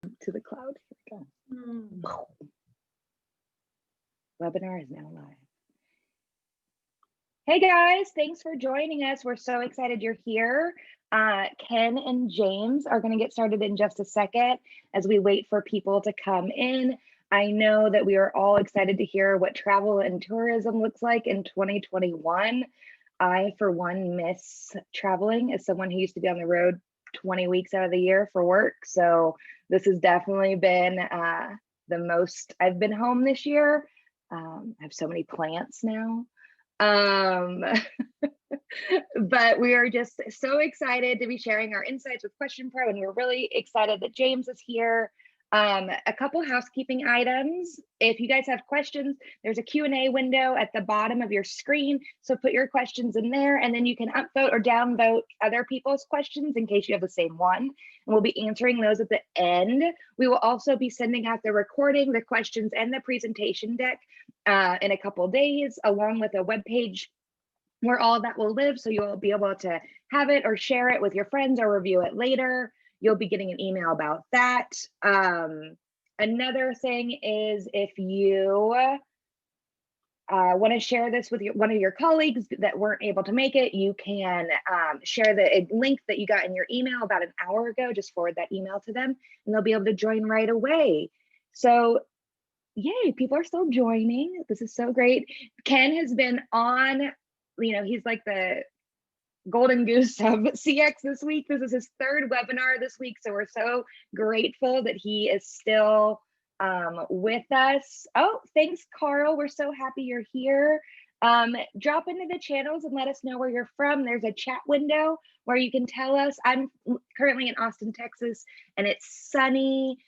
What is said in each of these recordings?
to the cloud. Here we go. Webinar is now live. Hey guys, thanks for joining us. We're so excited you're here. Ken and James are going to get started in just a second as we wait for people to come in. I know that we are all excited to hear what travel and tourism looks like in 2021. I, for one, miss traveling as someone who used to be on the road 20 weeks out of the year for work. So this has definitely been the most I've been home this year. I have so many plants now. But we are just so excited to be sharing our insights with QuestionPro, and we're really excited that James is here. A couple housekeeping items. If you guys have questions, there's a Q&A window at the bottom of your screen. So put your questions in there, and then you can upvote or downvote other people's questions in case you have the same one. And we'll be answering those at the end. We will also be sending out the recording, the questions, and the presentation deck in a couple days, along with a web page where all of that will live. So you'll be able to have it or share it with your friends or review it later. You'll be getting an email about that. Another thing is, if you want to share this with one of your colleagues that weren't able to make it, you can share the link that you got in your email about an hour ago. Just forward that email to them and they'll be able to join right away. So yay, people are still joining. This is so great. Ken has been on, he's like the golden goose of CX this week. This is his third webinar this week, so we're so grateful that he is still with us. Oh, thanks, Carl. We're so happy you're here. Drop into the channels and let us know where you're from. There's a chat window where you can tell us. I'm currently in Austin, Texas, and it's sunny.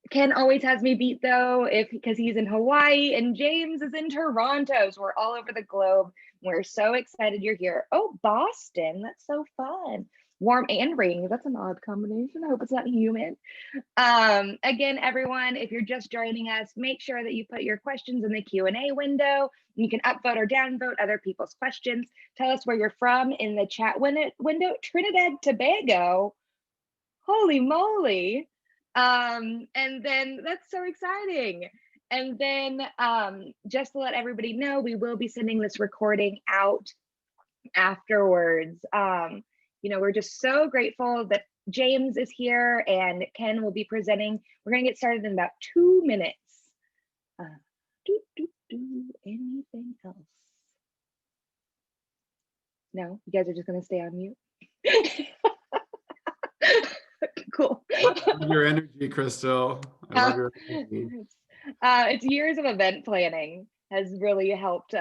Ken always has me beat though, because he's in Hawaii, and James is in Toronto. So we're all over the globe. We're so excited you're here. Oh, Boston, that's so fun. Warm and rainy, that's an odd combination. I hope it's not humid. Again, everyone, if you're just joining us, make sure that you put your questions in the Q&A window. You can upvote or downvote other people's questions. Tell us where you're from in the chat window. Trinidad, Tobago, holy moly. And then that's so exciting. And then just to let everybody know, we will be sending this recording out afterwards. We're just so grateful that James is here and Ken will be presenting. We're going to get started in about 2 minutes. Anything else? No, you guys are just going to stay on mute. Cool. I love your energy, Crystal. I love your energy. It's years of event planning has really helped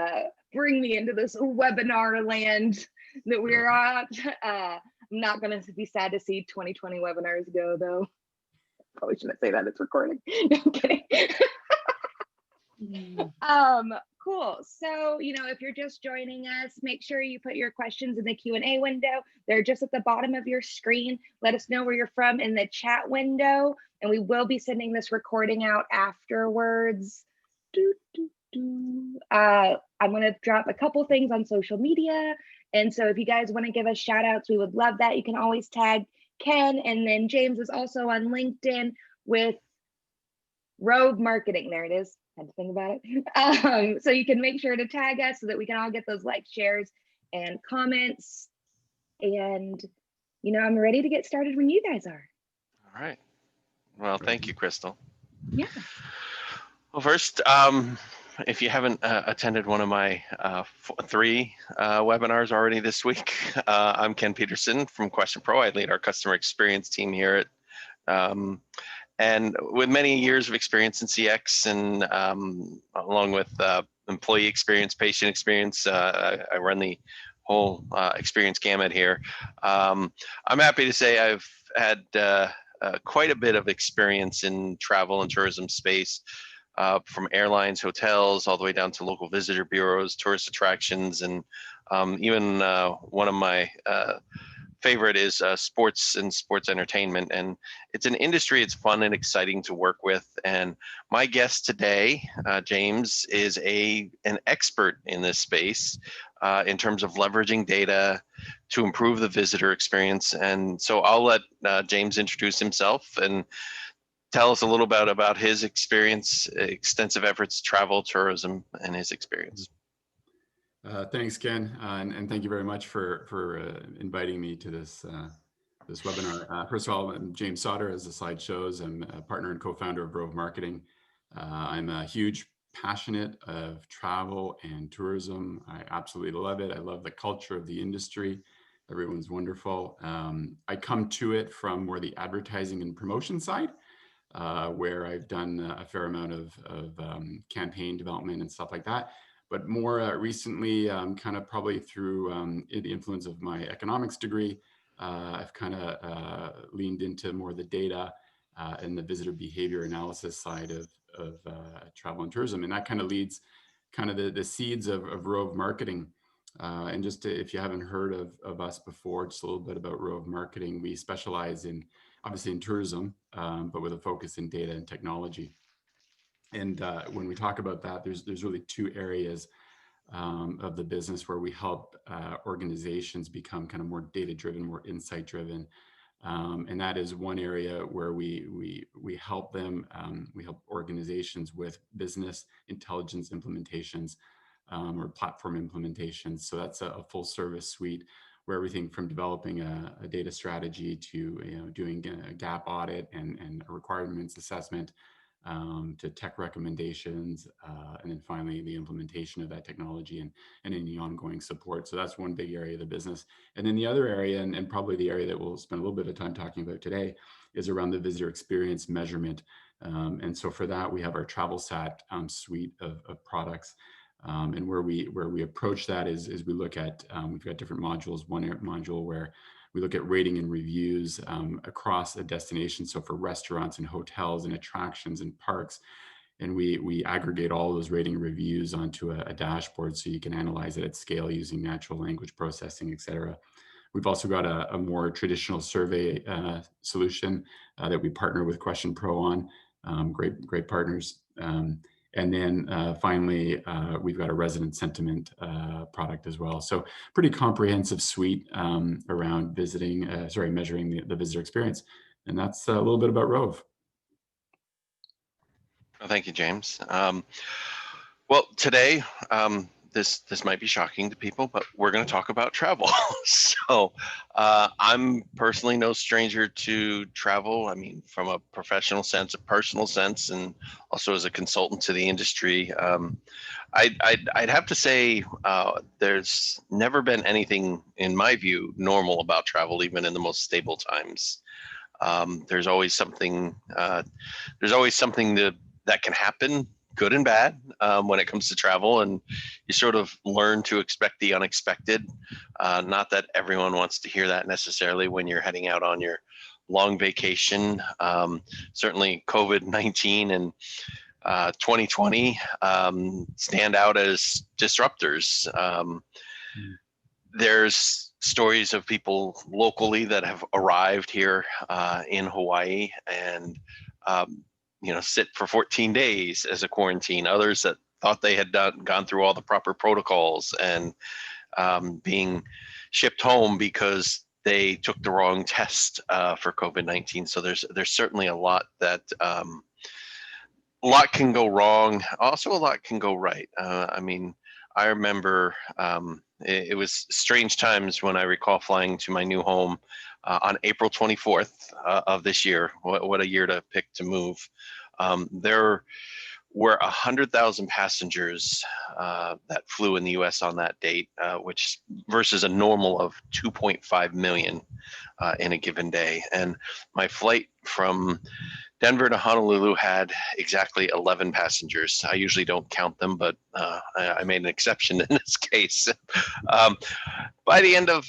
bring me into this webinar land that we're at. I'm not going to be sad to see 2020 webinars go, though. Probably shouldn't say that. It's recording. No, I'm kidding. Cool. So, if you're just joining us, make sure you put your questions in the Q&A window. They're just at the bottom of your screen. Let us know where you're from in the chat window, and we will be sending this recording out afterwards. I'm going to drop a couple things on social media. And so if you guys want to give us shout outs, we would love that. You can always tag Ken. And then James is also on LinkedIn with Rove Marketing. There it is. Had to think about it. So you can make sure to tag us so that we can all get those likes, shares, and comments. And, I'm ready to get started when you guys are. All right. Well, thank you, Crystal. Yeah. Well, first, if you haven't attended one of my 3 webinars already this week, I'm Ken Peterson from QuestionPro. I lead our customer experience team here at and with many years of experience in CX and along with employee experience, patient experience, I run the whole experience gamut here. I'm happy to say I've had quite a bit of experience in travel and tourism space, from airlines, hotels, all the way down to local visitor bureaus, tourist attractions, and even one of my favorite is sports and sports entertainment. And it's an industry, it's fun and exciting to work with. And my guest today, James, is an expert in this space in terms of leveraging data to improve the visitor experience. And so I'll let James introduce himself and tell us a little bit about his experience, extensive efforts, travel, tourism, and his experience. Thanks, Ken, and thank you very much for inviting me to this this webinar. First of all, I'm James Sauter, as the slide shows. I'm a partner and co-founder of Rove Marketing. I'm a huge passionate of travel and tourism. I absolutely love it. I love the culture of the industry. Everyone's wonderful. I come to it from more the advertising and promotion side, where I've done a fair amount of campaign development and stuff like that. But more recently, kind of probably through the influence of my economics degree, I've kind of leaned into more the data and the visitor behavior analysis side of travel and tourism. And that kind of leads kind of the seeds of Rove Marketing. And just if you haven't heard of us before, just a little bit about Rove Marketing. We specialize in, obviously in tourism, but with a focus in data and technology. And when we talk about that, there's really two areas of the business where we help organizations become kind of more data-driven, more insight-driven. And that is one area where we help them, we help organizations with business intelligence implementations or platform implementations. So that's a full service suite where everything from developing a data strategy to doing a gap audit and a requirements assessment, to tech recommendations, and then finally the implementation of that technology and any ongoing support. So that's one big area of the business. And then the other area, and probably the area that we'll spend a little bit of time talking about today, is around the visitor experience measurement. And so for that, we have our Travelsat suite of products. And where we approach that is we look at, we've got different modules. One module where we look at rating and reviews across a destination. So for restaurants and hotels and attractions and parks, and we aggregate all those rating and reviews onto a dashboard so you can analyze it at scale using natural language processing, et cetera. We've also got a more traditional survey solution that we partner with QuestionPro on. Great partners. And then finally, we've got a resident sentiment product as well. So pretty comprehensive suite around measuring the visitor experience. And that's a little bit about Rove. Well, thank you, James. Well, today, this might be shocking to people, but we're going to talk about travel. So I'm personally no stranger to travel. I mean, from a professional sense, a personal sense, and also as a consultant to the industry. I'd have to say there's never been anything, in my view, normal about travel, even in the most stable times. There's always something. That can happen, good and bad, when it comes to travel, and you sort of learn to expect the unexpected. Not that everyone wants to hear that necessarily when you're heading out on your long vacation. Certainly COVID-19 and 2020 stand out as disruptors. There's stories of people locally that have arrived here in Hawaii and sit for 14 days as a quarantine. Others that thought they had gone through all the proper protocols and being shipped home because they took the wrong test for COVID-19. So there's certainly a lot that a lot can go wrong. Also, a lot can go right. I mean, I remember it was strange times when I recall flying to my new home on April 24th of this year. What a year to pick to move. There were 100,000 passengers that flew in the U.S. on that date, which versus a normal of 2.5 million in a given day. And my flight from Denver to Honolulu had exactly 11 passengers. I usually don't count them, but I made an exception in this case. By the end of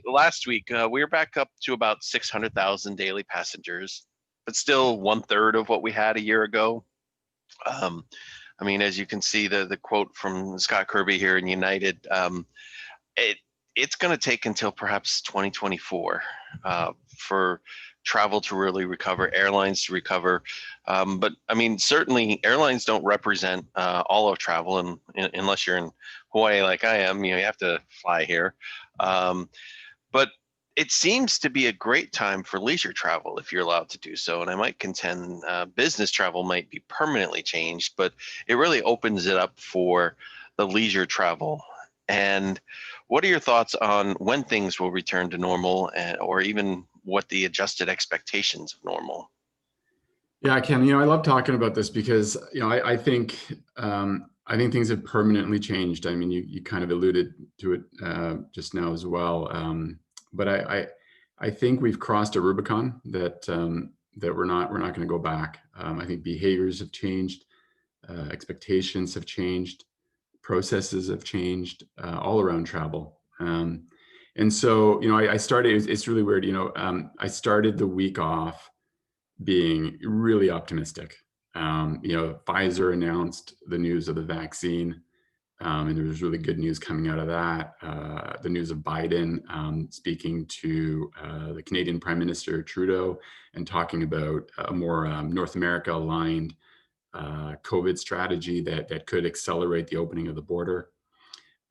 last week, we were back up to about 600,000 daily passengers, but still 1/3 of what we had a year ago. I mean, as you can see, the quote from Scott Kirby here in United, it's going to take until perhaps 2024 for travel to really recover, airlines to recover. But I mean, certainly airlines don't represent all of travel, and unless you're in Hawaii like I am, you have to fly here. But it seems to be a great time for leisure travel if you're allowed to do so. And I might contend business travel might be permanently changed, but it really opens it up for the leisure travel. And what are your thoughts on when things will return to normal, or even what the adjusted expectations of normal? Yeah, Ken, I love talking about this because, I think things have permanently changed. I mean, you kind of alluded to it just now as well. But I think we've crossed a Rubicon that we're not going to go back. I think behaviors have changed, expectations have changed, processes have changed all around travel. And so, I started. It's really weird. I started the week off being really optimistic. Pfizer announced the news of the vaccine, and there was really good news coming out of that. The news of Biden speaking to the Canadian Prime Minister Trudeau and talking about a more North America aligned COVID strategy that could accelerate the opening of the border.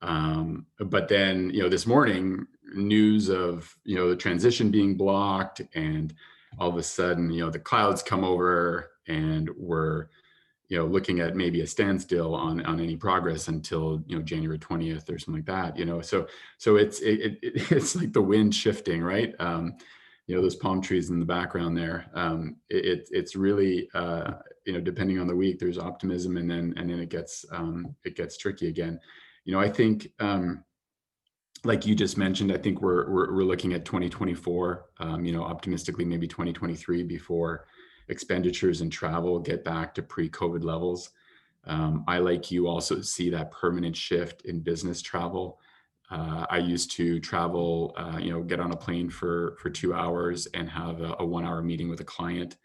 But then, this morning, news of, the transition being blocked, and all of a sudden, the clouds come over and we're, looking at maybe a standstill on any progress until, January 20th or something like that, so it's like the wind shifting, right? Those palm trees in the background there. It's really, depending on the week, there's optimism, and then it gets tricky again. I think, like you just mentioned, I think we're looking at 2024, optimistically maybe 2023 before expenditures and travel get back to pre-COVID levels. I, like you, also see that permanent shift in business travel. I used to travel, get on a plane for 2 hours and have a 1 hour meeting with a client.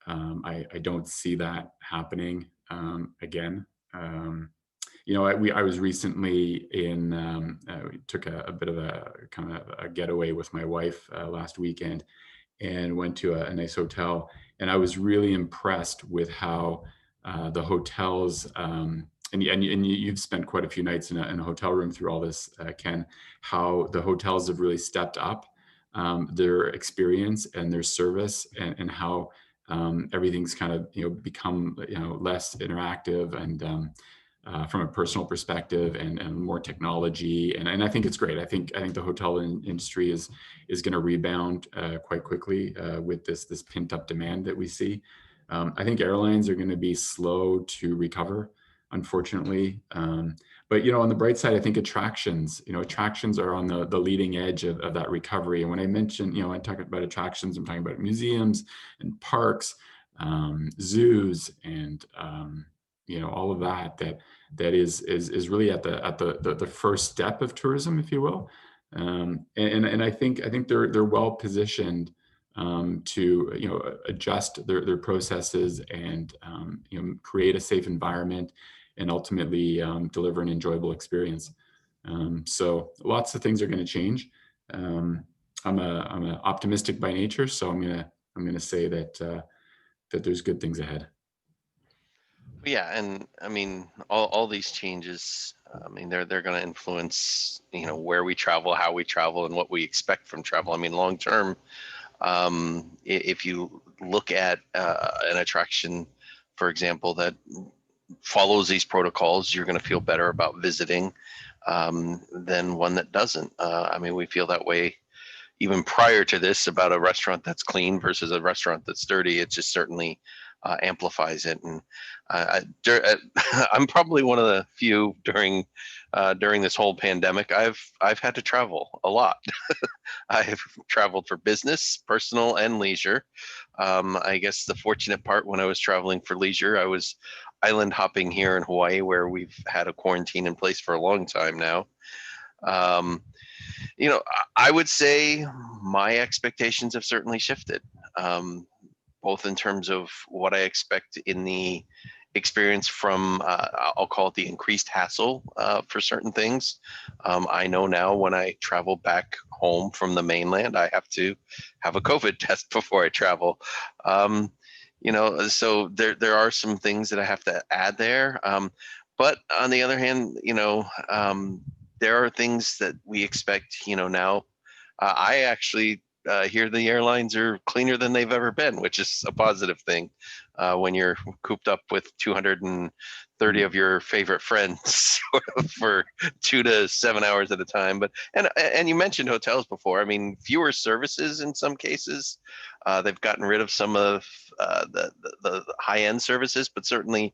I don't see that happening again. I was recently we took a bit of a kind of a getaway with my wife last weekend, and went to a nice hotel. And I was really impressed with how the hotels, and you've spent quite a few nights in a hotel room through all this, Ken, how the hotels have really stepped up their experience and their service, and how everything's kind of become less interactive, and from a personal perspective, and more technology, and I think it's great. I think the hotel industry is going to rebound quite quickly with this pent up demand that we see. I think airlines are going to be slow to recover, unfortunately. But on the bright side, I think attractions are on the leading edge of that recovery. And when I mention, I talk about attractions, I'm talking about museums and parks, zoos, and all of that is really at the first step of tourism, if you will. And I think they're well positioned to adjust their processes, and create a safe environment, and ultimately deliver an enjoyable experience. So lots of things are going to change. I'm a optimistic by nature, so I'm gonna say that there's good things ahead. Yeah, and I mean, all these changes, I mean, they're going to influence, where we travel, how we travel, and what we expect from travel. I mean, long term, if you look at an attraction, for example, that follows these protocols, you're going to feel better about visiting than one that doesn't. I mean, we feel that way even prior to this about a restaurant that's clean versus a restaurant that's dirty. It just certainly amplifies it. And I'm probably one of the few during this whole pandemic. I've had to travel a lot. I've traveled for business, personal, and leisure. I guess the fortunate part, when I was traveling for leisure, I was island hopping here in Hawaii, where we've had a quarantine in place for a long time now. I would say my expectations have certainly shifted, both in terms of what I expect in the experience from, I'll call it the increased hassle for certain things. I know now when I travel back home from the mainland, I have to have a COVID test before I travel. So there are some things that I have to add there. But on the other hand, there are things that we expect, now I actually hear the airlines are cleaner than they've ever been, which is a positive thing when you're cooped up with 230 of your favorite friends for 2 to 7 hours at a time. But and you mentioned hotels before. I mean, fewer services in some cases. They've gotten rid of some of the high-end services, but certainly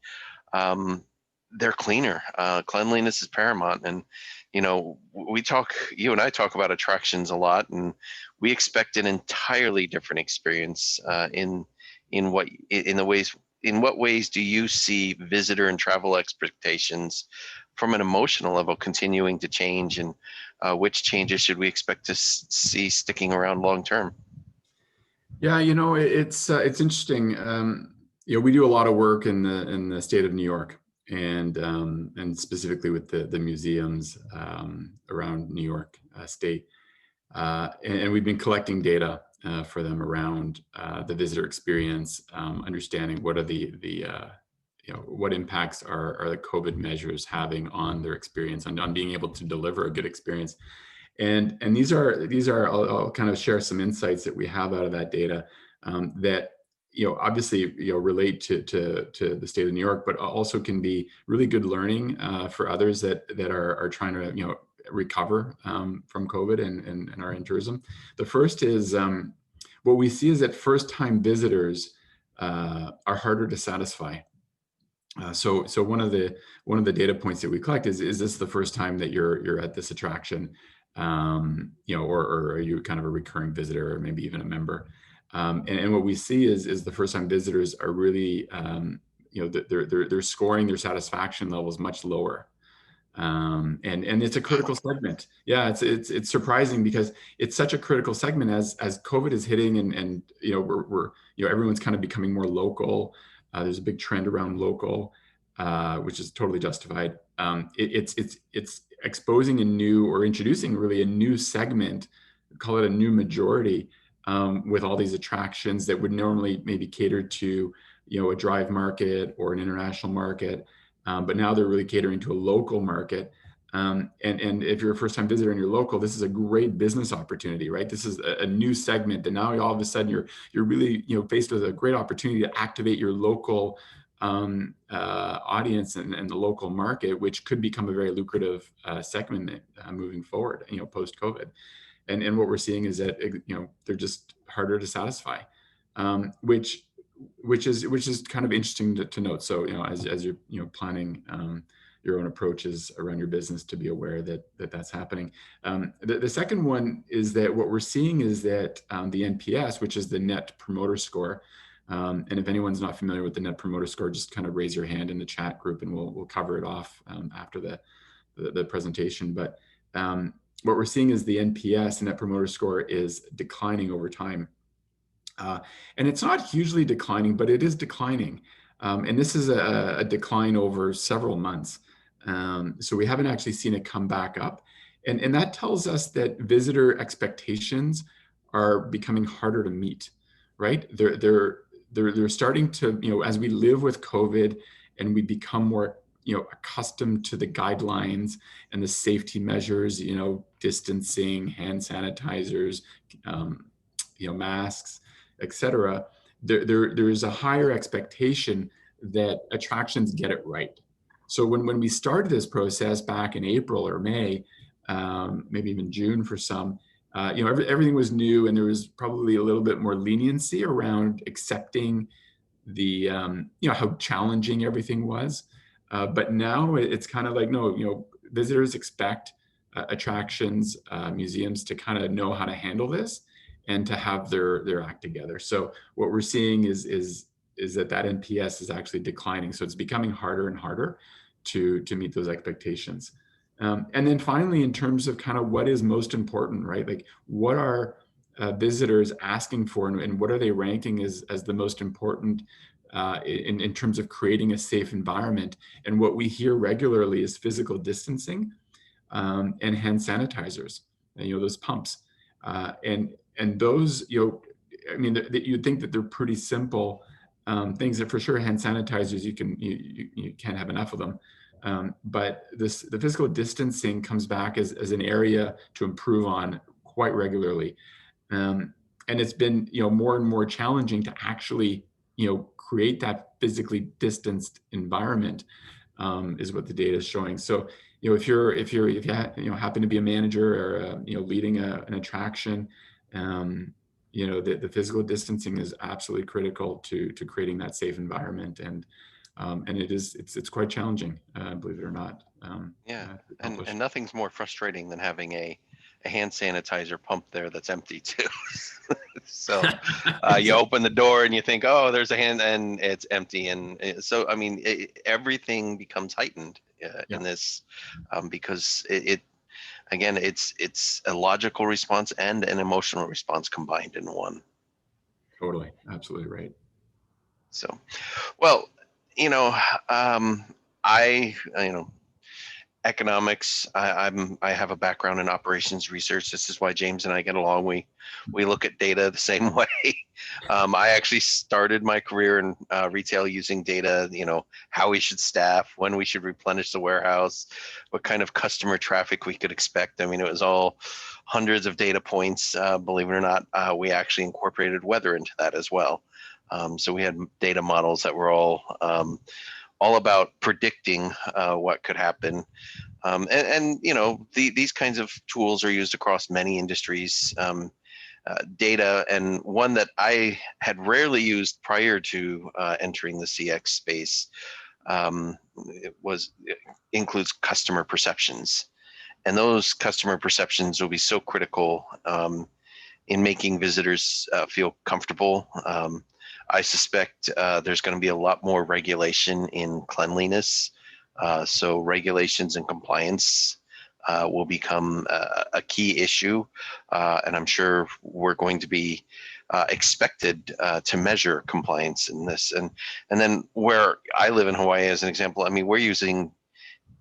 they're cleaner. Cleanliness is paramount. And, you know, you and I talk about attractions a lot, and we expect an entirely different experience in what ways do you see visitor and travel expectations from an emotional level continuing to change, and which changes should we expect to see sticking around long term? Yeah, you know, it's interesting. You know, we do a lot of work in the state of New York, and specifically with the museums around New York State, and we've been collecting data for them around the visitor experience, understanding what are the you know, what impacts are the COVID measures having on their experience, on being able to deliver a good experience. And these are I'll kind of share some insights that we have out of that data that, you know, obviously, you know, relate to the state of New York, but also can be really good learning for others that are trying to, you know, recover from COVID and are in tourism. The first is what we see is that first-time visitors are harder to satisfy. So one of the data points that we collect is this the first time that you're at this attraction, you know, or are you kind of a recurring visitor, or maybe even a member? And what we see is the first time visitors are really, you know, they're scoring their satisfaction levels much lower. And it's a critical segment. Yeah, it's surprising because it's such a critical segment as COVID is hitting, and you know, we're you know, everyone's kind of becoming more local. There's a big trend around local, which is totally justified. It's exposing a new, or introducing really a new segment, call it a new majority, with all these attractions that would normally maybe cater to, you know, a drive market or an international market. But now they're really catering to a local market. And if you're a first-time visitor and you're local, this is a great business opportunity, right? This is a new segment, and now all of a sudden you're really, you know, faced with a great opportunity to activate your local audience and the local market, which could become a very lucrative segment moving forward, you know, post-COVID. And what we're seeing is that, you know, they're just harder to satisfy, which is kind of interesting to note. So, you know, as you're, you know, planning your own approaches around your business, to be aware that that's happening. The second one is that what we're seeing is that the NPS, which is the Net Promoter Score, and if anyone's not familiar with the Net Promoter Score, just kind of raise your hand in the chat group, and we'll cover it off after the presentation. But what we're seeing is the NPS, the Net Promoter Score, is declining over time. And it's not hugely declining, but it is declining. And this is a decline over several months. So we haven't actually seen it come back up. And that tells us that visitor expectations are becoming harder to meet, right? They're starting to, you know, as we live with COVID and we become more, you know, accustomed to the guidelines and the safety measures, you know, distancing, hand sanitizers, you know, masks, etc. There is a higher expectation that attractions get it right. So when we started this process back in April or May, maybe even June for some, you know, everything was new, and there was probably a little bit more leniency around accepting the, you know, how challenging everything was. But now it's kind of like, no, you know, visitors expect attractions, museums to kind of know how to handle this and to have their act together. So what we're seeing is that NPS is actually declining. So it's becoming harder and harder to meet those expectations. And then finally, in terms of kind of what is most important, right? Like, what are visitors asking for, and what are they ranking as the most important in terms of creating a safe environment? And what we hear regularly is physical distancing and hand sanitizers, and, you know, those pumps. And those, you know, I mean, you'd think that they're pretty simple things. That for sure, hand sanitizers, you can't have enough of them. But the physical distancing comes back as an area to improve on quite regularly. And it's been, more and more challenging to actually, create that physically distanced environment, is what the data is showing. So, if you happen to be a manager or, leading an attraction, the physical distancing is absolutely critical to creating that safe environment. And it's quite challenging, believe it or not. Yeah, to and accomplish. nothing's more frustrating than having a hand sanitizer pump there that's empty too. So you open the door and you think, oh, there's a hand, and it's empty. And so, I mean, everything becomes heightened Yeah. in this, because again, it's a logical response and an emotional response combined in one. Totally, absolutely right. So, well, I economics. I have a background in operations research. This is why James and I get along. We look at data the same way. I actually started my career in retail using data. How we should staff, when we should replenish the warehouse, what kind of customer traffic we could expect. I mean, it was all hundreds of data points. Believe it or not, we actually incorporated weather into that as well. So we had data models that were all about predicting what could happen. These kinds of tools are used across many industries. Data, and one that I had rarely used prior to entering the CX space, includes customer perceptions. And those customer perceptions will be so critical in making visitors feel comfortable. I suspect there's going to be a lot more regulation in cleanliness. So regulations and compliance will become a key issue. And I'm sure we're going to be expected to measure compliance in this. And then where I live in Hawaii, as an example, I mean, we're using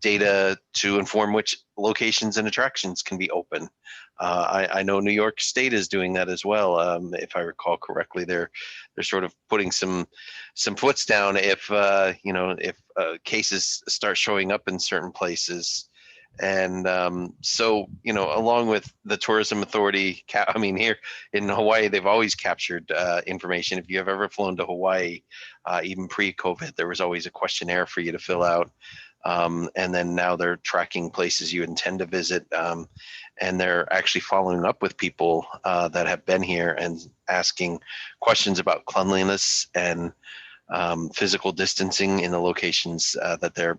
data to inform which locations and attractions can be open. I know New York State is doing that as well. If I recall correctly, they're sort of putting some foots down if cases start showing up in certain places. And so, along with the tourism authority, I mean, here in Hawaii, they've always captured information. If you have ever flown to Hawaii, even pre-COVID, there was always a questionnaire for you to fill out. And then now they're tracking places you intend to visit. And they're actually following up with people that have been here and asking questions about cleanliness and physical distancing in the locations that they're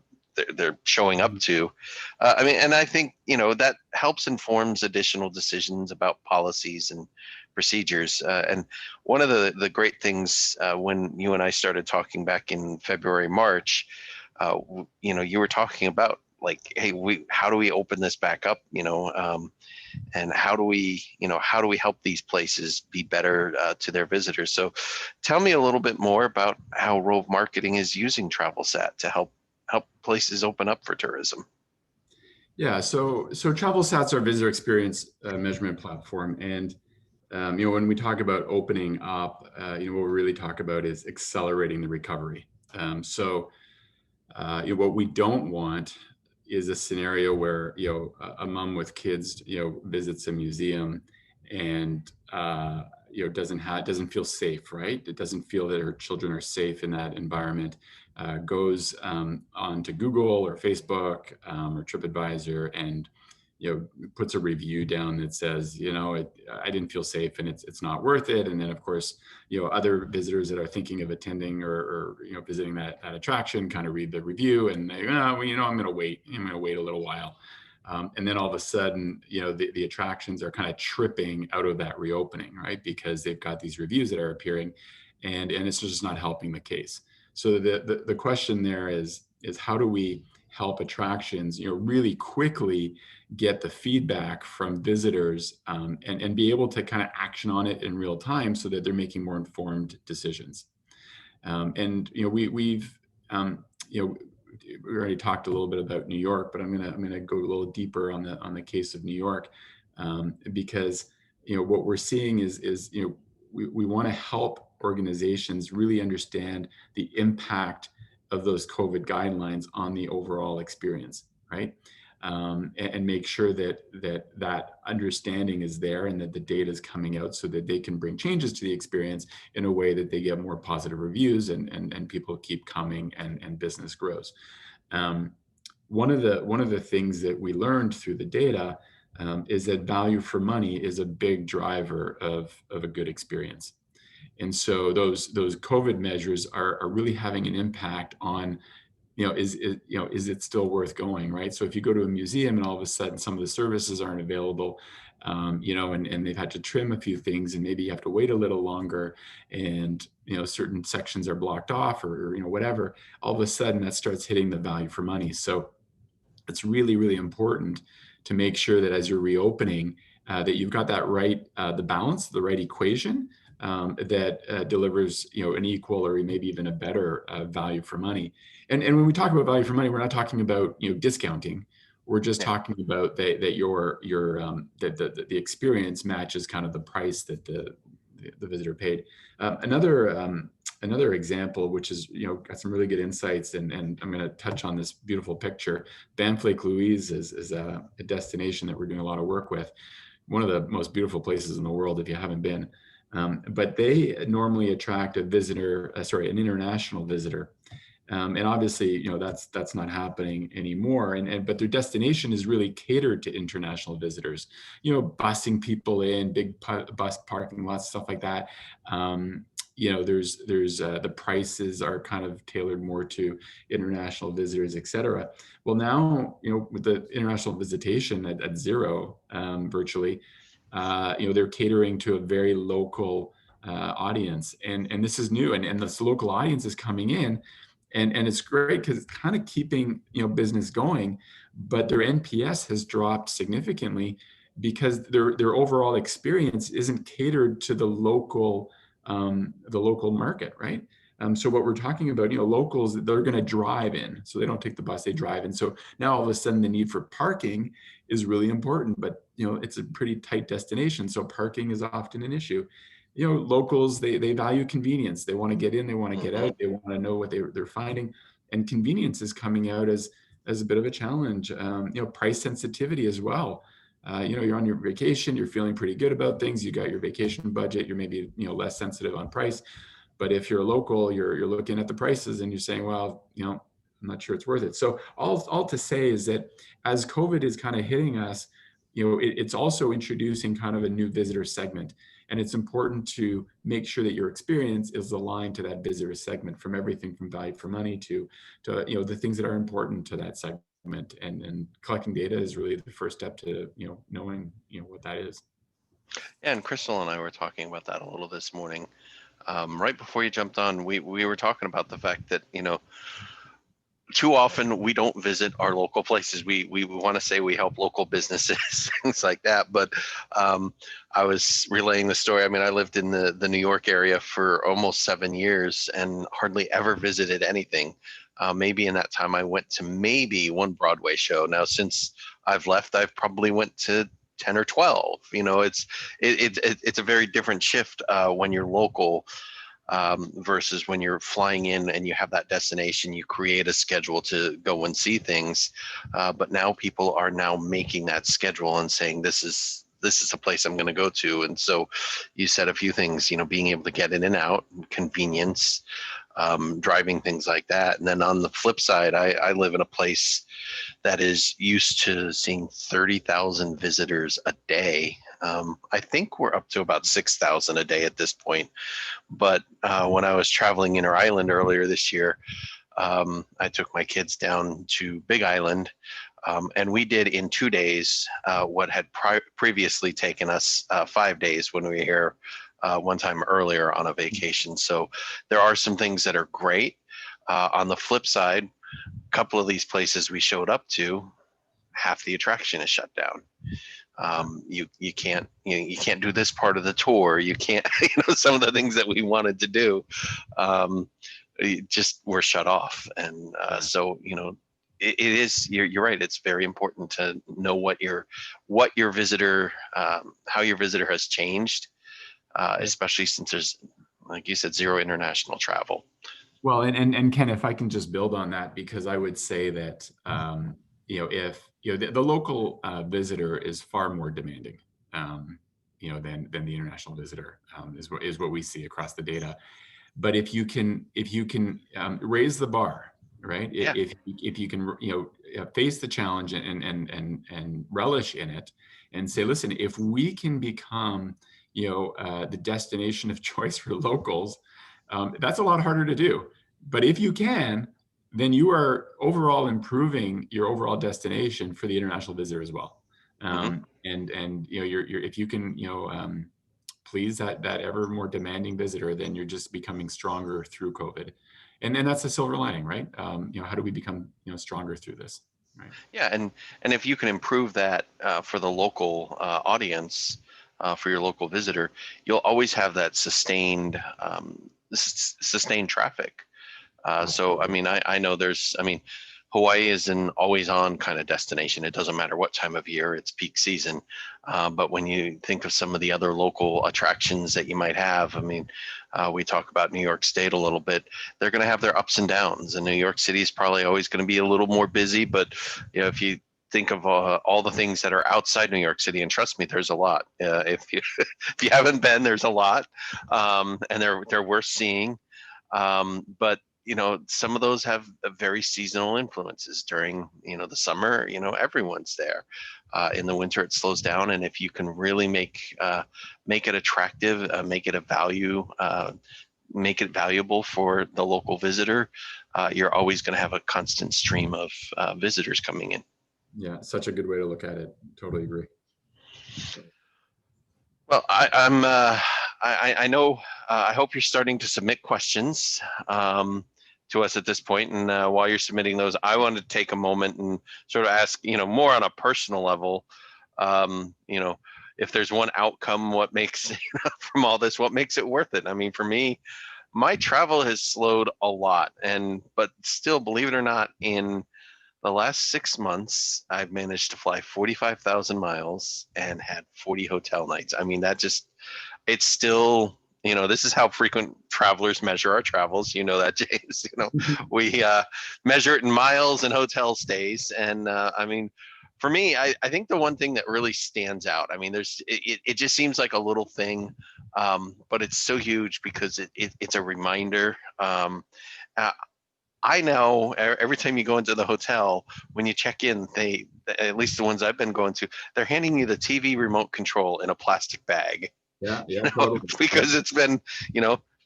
showing up to. I mean, and I think, that helps informs additional decisions about policies and procedures. And one of the great things when you and I started talking back in February, March, you were talking about like, hey, how do we open this back up, and how do we help these places be better to their visitors? So tell me a little bit more about how Rove Marketing is using Travelsat to help places open up for tourism. Yeah, so Travelsat's our visitor experience measurement platform. And when we talk about opening up, what we really talk about is accelerating the recovery. What we don't want is a scenario where a mom with kids visits a museum and doesn't feel safe, right? It doesn't feel that her children are safe in that environment. Goes onto Google or Facebook or TripAdvisor and puts a review down that says I didn't feel safe and it's not worth it. And then of course other visitors that are thinking of attending or visiting that attraction kind of read the review and they I'm going to wait a little while. And then all of a sudden, the attractions are kind of tripping out of that reopening, right? Because they've got these reviews that are appearing, and it's just not helping the case. So the question there is how do we help attractions, really quickly get the feedback from visitors and be able to kind of action on it in real time so that they're making more informed decisions. We already talked a little bit about New York, but I'm gonna go a little deeper on the case of New York, because what we're seeing is we want to help organizations really understand the impact of those COVID guidelines on the overall experience, right? and make sure that understanding is there and that the data is coming out so that they can bring changes to the experience in a way that they get more positive reviews and people keep coming and business grows. One of the things that we learned through the data is that value for money is a big driver of a good experience. And so those COVID measures are really having an impact on, is it still worth going, right? So if you go to a museum and all of a sudden some of the services aren't available, and they've had to trim a few things and maybe you have to wait a little longer and, certain sections are blocked off or whatever, all of a sudden that starts hitting the value for money. So it's really, really important to make sure that as you're reopening, that you've got that right, the balance, the right equation that delivers, an equal or maybe even a better value for money. And when we talk about value for money, we're not talking about discounting. We're just talking about that that the experience matches kind of the price that the visitor paid. Another example, which is got some really good insights, and I'm going to touch on this beautiful picture. Banff Lake Louise is a destination that we're doing a lot of work with. One of the most beautiful places in the world if you haven't been. But they normally attract an international visitor. And obviously, that's not happening anymore. But their destination is really catered to international visitors, busing people in, big bus parking lots, stuff like that. There's the prices are kind of tailored more to international visitors, et cetera. Well, now, with the international visitation at zero, virtually, they're catering to a very local audience, and this is new, and this local audience is coming in, and it's great because it's kind of keeping business going, but their NPS has dropped significantly because their overall experience isn't catered to the local market, right? So what we're talking about, locals, they're going to drive in, so they don't take the bus, they drive in. So now all of a sudden the need for parking is really important, but it's a pretty tight destination, so parking is often an issue. Locals, they value convenience. They want to get in, they want to get out, they want to know what they're finding, and convenience is coming out as a bit of a challenge. Price sensitivity as well. You're on your vacation, you're feeling pretty good about things, you got your vacation budget, you're maybe less sensitive on price. But if you're a local, you're looking at the prices and you're saying, well, I'm not sure it's worth it. So all to say is that as COVID is kind of hitting us, it's also introducing kind of a new visitor segment. And it's important to make sure that your experience is aligned to that visitor segment, from everything from value for money to the things that are important to that segment. And collecting data is really the first step to knowing what that is. Yeah, and Crystal and I were talking about that a little this morning. Right before you jumped on, we were talking about the fact that too often we don't visit our local places. We want to say we help local businesses, things like that. But I was relaying the story. I mean, I lived in the New York area for almost 7 years and hardly ever visited anything. Maybe in that time I went to maybe one Broadway show. Now, since I've left, I've probably went to 10 or 12. It's a very different shift when you're local. Versus when you're flying in and you have that destination, you create a schedule to go and see things. But now people are now making that schedule and saying, this is a place I'm going to go to. And so you said a few things, being able to get in and out, convenience, driving, things like that. And then on the flip side, I live in a place that is used to seeing 30,000 visitors a day. I think we're up to about 6,000 a day at this point. But when I was traveling inner island earlier this year, I took my kids down to Big Island, and we did in 2 days what had previously taken us 5 days when we were here one time earlier on a vacation. So there are some things that are great. On the flip side, a couple of these places we showed up to, half the attraction is shut down. You can't do this part of the tour. You can't, some of the things that we wanted to do, just were shut off. And so, it is, you're right. It's very important to know what your visitor, how your visitor has changed, especially since there's, like you said, zero international travel. Well, and Ken, if I can just build on that, because I would say that, if the local visitor is far more demanding, than the international visitor, is what we see across the data. But if you can raise the bar, right? Yeah. If you can face the challenge and relish in it, and say, listen, if we can become the destination of choice for locals, that's a lot harder to do. But if you can, then you are overall improving your overall destination for the international visitor as well. And you're if you can please that ever more demanding visitor, then you're just becoming stronger through COVID. And then that's the silver lining, right? How do we become stronger through this? Right. Yeah, and if you can improve that for the local audience, for your local visitor, you'll always have that sustained sustained traffic. So I mean, I know Hawaii is an always on kind of destination. It doesn't matter what time of year, it's peak season. But when you think of some of the other local attractions that you might have, I mean, we talk about New York State a little bit. They're going to have their ups and downs, and New York City is probably always going to be a little more busy. But if you think of all the things that are outside New York City, and trust me, there's a lot. If you if you haven't been, there's a lot, and they're worth seeing. But some of those have very seasonal influences. During the summer, everyone's there. In the winter, it slows down, and if you can really make it attractive, make it a value, make it valuable for the local visitor, you're always going to have a constant stream of visitors coming in. Yeah, such a good way to look at it. Totally agree. Well, I know. I hope you're starting to submit questions to us at this point. And while you're submitting those, I want to take a moment and sort of ask, more on a personal level, if there's one outcome, what makes from all this, what makes it worth it? I mean, for me, my travel has slowed a lot, but still, believe it or not, in the last 6 months, I've managed to fly 45,000 miles and had 40 hotel nights. I mean, it's still, this is how frequent travelers measure our travels. You know that, James. We measure it in miles and hotel stays. And I mean, for me, I think the one thing that really stands out, I mean, it just seems like a little thing, but it's so huge because it's a reminder. I know every time you go into the hotel, when you check in, at least the ones I've been going to, they're handing you the TV remote control in a plastic bag. Yeah, totally. Because it's been,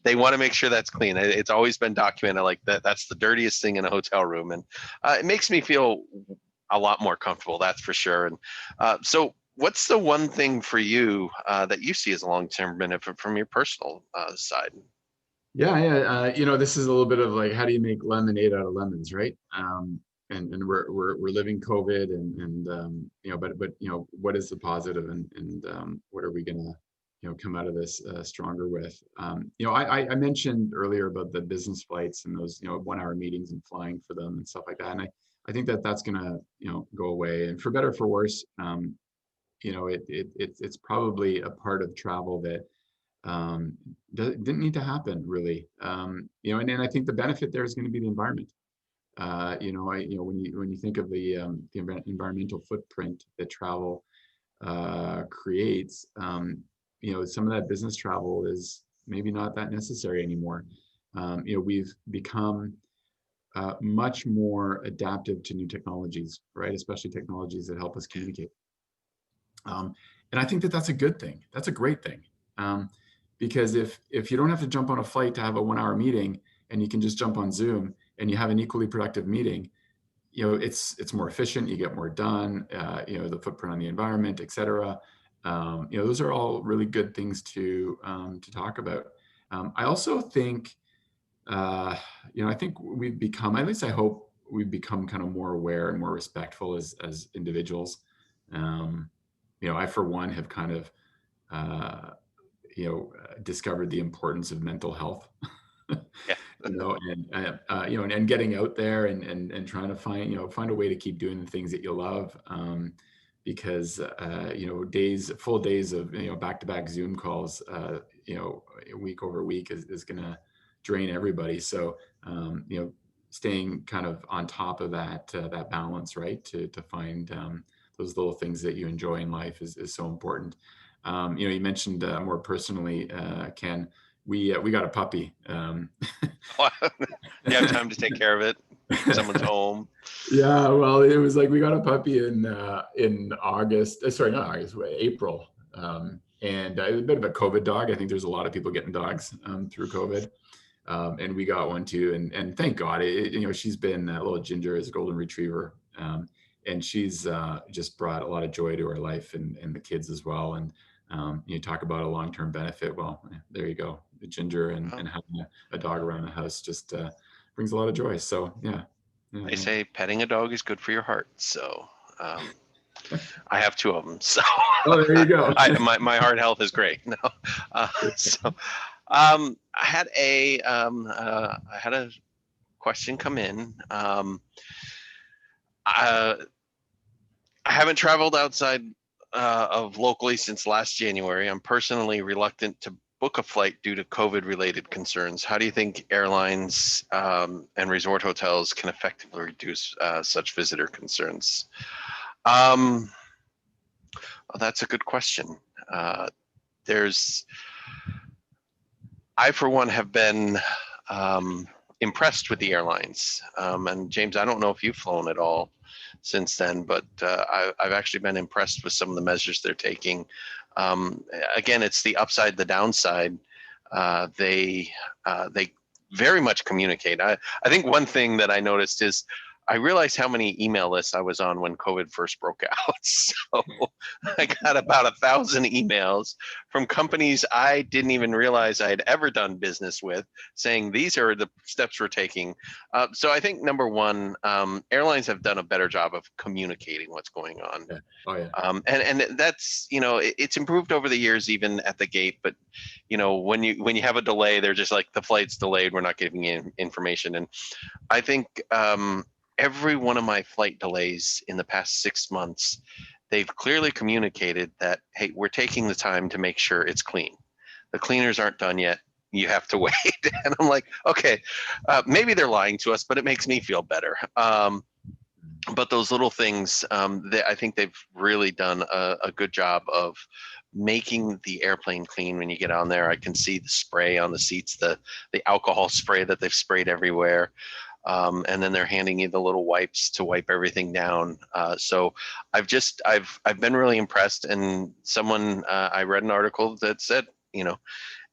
they want to make sure that's clean. It's always been documented like that. That's the dirtiest thing in a hotel room. And it makes me feel a lot more comfortable, that's for sure. And so what's the one thing for you that you see as a long-term benefit from your personal side? Yeah. This is a little bit of like, how do you make lemonade out of lemons, right? And we're living COVID, but what is the positive, and what are we gonna come out of this stronger with? I mentioned earlier about the business flights and those 1-hour meetings and flying for them and stuff like that, and I think that's gonna go away, and for better or for worse, it's probably a part of travel that didn't need to happen, really. And then I think the benefit there is going to be the environment. When you think of the environmental footprint that travel creates, some of that business travel is maybe not that necessary anymore. We've become much more adaptive to new technologies, right? Especially technologies that help us communicate. And I think that's a good thing. That's a great thing. Because if you don't have to jump on a flight to have a 1-hour meeting, and you can just jump on Zoom and you have an equally productive meeting, it's more efficient, you get more done, the footprint on the environment, et cetera. Those are all really good things to talk about. I also think, I think we've become, at least I hope we've become kind of more aware and more respectful as individuals. I, for one, have kind of, discovered the importance of mental health. Yeah. And getting out there and trying to find a way to keep doing the things that you love, because full days of back-to-back Zoom calls, week over week is going to drain everybody. So staying kind of on top of that that balance, right? To find those little things that you enjoy in life is so important. You mentioned more personally, Ken, we got a puppy. You have time to take care of it. Someone's home. Yeah, well, it was like we got a puppy in August. Sorry, not August, April. And a bit of a COVID dog. I think there's a lot of people getting dogs through COVID. And we got one too, and thank God, she's been a little Ginger, as a golden retriever, and she's just brought a lot of joy to our life and the kids as well. And you talk about a long-term benefit. Well, there you go, the Ginger and having a dog around the house just brings a lot of joy. So yeah. They say petting a dog is good for your heart. So I have 2 of them. So oh, there you go. my heart health is great. No, I had a question come in. I haven't traveled outside of locally since last January. I'm personally reluctant to book a flight due to COVID-related concerns. How do you think airlines and resort hotels can effectively reduce such visitor concerns? Well, that's a good question. I, for one, have been impressed with the airlines. And James, I don't know if you've flown at all since then, but I've actually been impressed with some of the measures they're taking. Again, it's the upside, the downside. They very much communicate. I think one thing that I noticed is I realized how many email lists I was on when COVID first broke out. So I got about 1,000 emails from companies I didn't even realize I had ever done business with, saying these are the steps we're taking. So I think number one, airlines have done a better job of communicating what's going on. Yeah. Oh yeah. And that's, it's improved over the years, even at the gate. But when you have a delay, they're just like, the flight's delayed, we're not giving you information. And I think every one of my flight delays in the past 6 months, they've clearly communicated that, hey, we're taking the time to make sure it's clean. The cleaners aren't done yet. You have to wait. And I'm like, okay, maybe they're lying to us, but it makes me feel better. But those little things, I think they've really done a good job of making the airplane clean when you get on there. I can see the spray on the seats, the alcohol spray that they've sprayed everywhere. And then they're handing you the little wipes to wipe everything down. So I've been really impressed. And I read an article that said,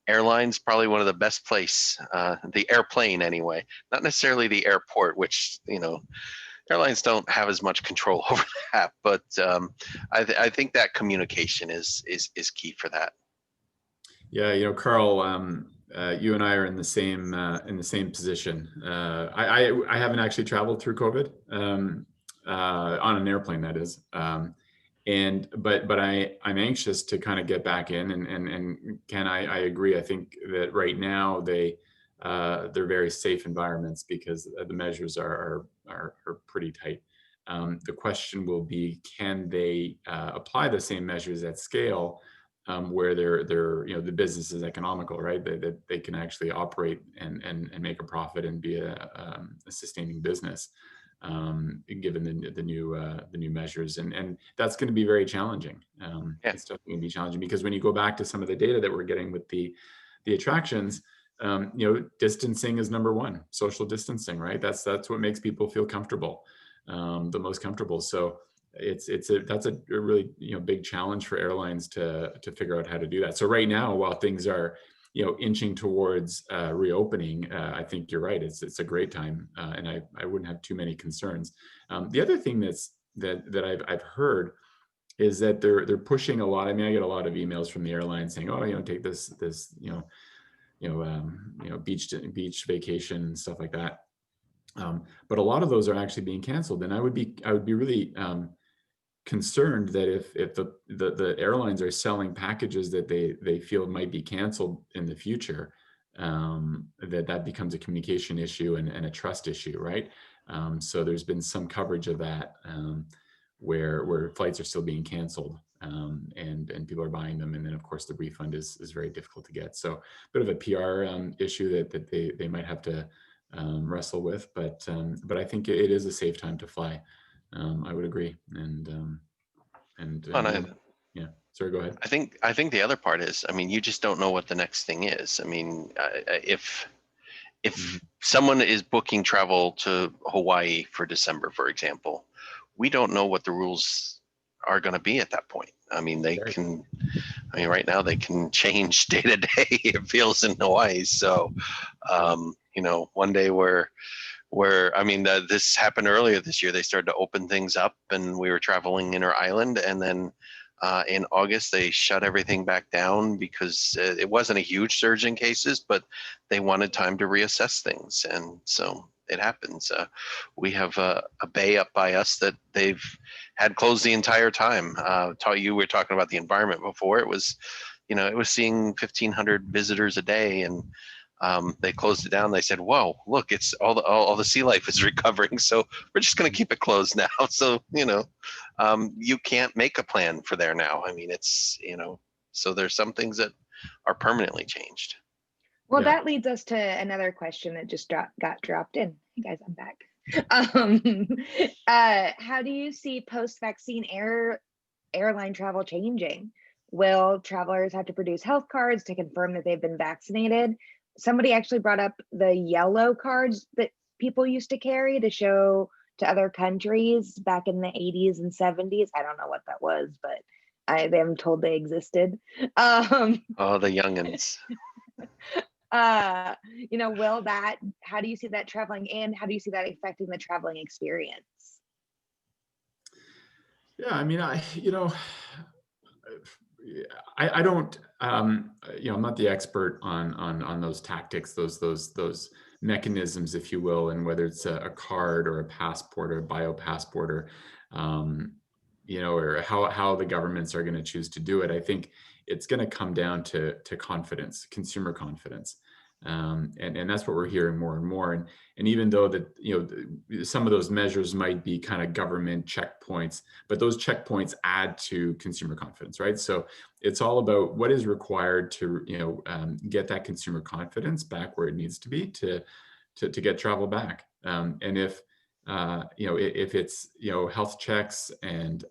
airlines probably one of the best place, the airplane anyway, not necessarily the airport, which, airlines don't have as much control over that. But I think that communication is key for that. Yeah, Carl, you and I are in the same position. I haven't actually traveled through COVID on an airplane, that is. But I'm anxious to kind of get back in, and Ken, I agree. I think that right now they're very safe environments because the measures are pretty tight. The question will be, can they apply the same measures at scale? Where they're the business is economical, right? That they can actually operate and make a profit and be a sustaining business, given the new measures, and that's going to be very challenging. It's definitely going to be challenging because when you go back to some of the data that we're getting with the attractions, distancing is number one. Social distancing, right? That's what makes people feel comfortable, the most comfortable. So that's a really big challenge for airlines to figure out how to do that. So right now, while things are inching towards reopening, I think you're right. It's a great time, and I wouldn't have too many concerns. The other thing that I've heard is that they're pushing a lot. I mean, I get a lot of emails from the airlines saying, oh, take this beach vacation and stuff like that. But a lot of those are actually being canceled, and I would be really concerned that if the airlines are selling packages that they feel might be canceled in the future, that becomes a communication issue and a trust issue, right? So there's been some coverage of that where flights are still being canceled, and people are buying them, and then of course the refund is very difficult to get. So a bit of a PR issue that they might have to wrestle with. But I think it is a safe time to fly. I would agree. And yeah. Sorry, go ahead. I think the other part is, I mean, you just don't know what the next thing is. I mean, if someone is booking travel to Hawaii for December, for example, we don't know what the rules are going to be at that point. I mean, right now they can change day to day, it feels, in Hawaii. So, one day this happened earlier this year. They started to open things up and we were traveling inter-island, and then in August, they shut everything back down because it wasn't a huge surge in cases, but they wanted time to reassess things. And so it happens. We have a bay up by us that they've had closed the entire time. You were talking about the environment before. It was seeing 1,500 visitors a day, and they closed it down. They said, "Whoa, look, it's all the sea life is recovering, so we're just going to keep it closed now." So you can't make a plan for there now. I mean, it's so there's some things that are permanently changed. Well, that leads us to another question that just got dropped in. Hey guys, I'm back. How do you see post-vaccine airline travel changing? Will travelers have to produce health cards to confirm that they've been vaccinated? Somebody actually brought up the yellow cards that people used to carry to show to other countries back in the 80s and 70s. I don't know what that was, but I'm told they existed. Oh, the youngins. How do you see that traveling, and how do you see that affecting the traveling experience? Yeah, I mean, I don't, I'm not the expert on those tactics, those mechanisms, if you will, and whether it's a card or a passport or a bio passport or, or how the governments are going to choose to do it. I think it's going to come down to confidence, consumer confidence. And that's what we're hearing more and more. And even though that, some of those measures might be kind of government checkpoints, but those checkpoints add to consumer confidence, right? So it's all about what is required to, get that consumer confidence back where it needs to be to get travel back. And if it's, health checks and